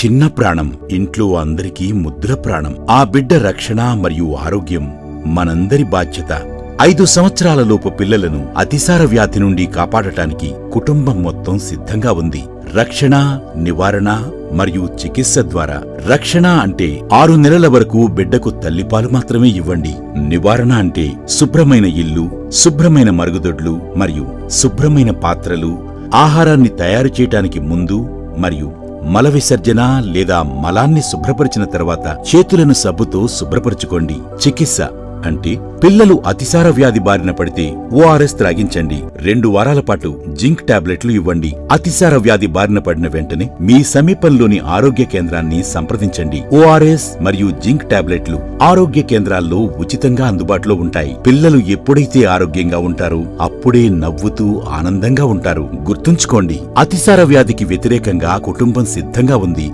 చిన్న ప్రాణం ఇంట్లో అందరికీ ముద్ర ప్రాణం. ఆ బిడ్డ రక్షణ మరియు ఆరోగ్యం మనందరి బాధ్యత. 5 సంవత్సరాలలోపు పిల్లలను అతిసార వ్యాధి నుండి కాపాడటానికి కుటుంబం మొత్తం సిద్ధంగా ఉంది. రక్షణ, నివారణ మరియు చికిత్స ద్వారా. రక్షణ అంటే 6 నెలల వరకు బిడ్డకు తల్లిపాలు మాత్రమే ఇవ్వండి. నివారణ అంటే శుభ్రమైన ఇల్లు, శుభ్రమైన మరుగుదొడ్లు మరియు శుభ్రమైన పాత్రలు. ఆహారాన్ని తయారు చేయటానికి ముందు మరియు మల విసర్జన లేదా మలాన్ని శుభ్రపరిచిన తర్వాత చేతులను సబ్బుతో శుభ్రపరచుకోండి. చికిత్స అంటే పిల్లలు అతిసార వ్యాధి బారిన పడితే ఓఆర్ఎస్ త్రాగించండి. 2 వారాల పాటు జింక్ టాబ్లెట్లు ఇవ్వండి. అతిసార వ్యాధి బారిన పడిన వెంటనే మీ సమీపంలోని ఆరోగ్య కేంద్రాన్ని సంప్రదించండి. ఓఆర్ఎస్ మరియు జింక్ టాబ్లెట్లు ఆరోగ్య కేంద్రాల్లో ఉచితంగా అందుబాటులో ఉంటాయి. పిల్లలు ఎప్పుడైతే ఆరోగ్యంగా ఉంటారో అప్పుడే నవ్వుతూ ఆనందంగా ఉంటారు. గుర్తుంచుకోండి, అతిసార వ్యాధికి వ్యతిరేకంగా కుటుంబం సిద్ధంగా ఉంది.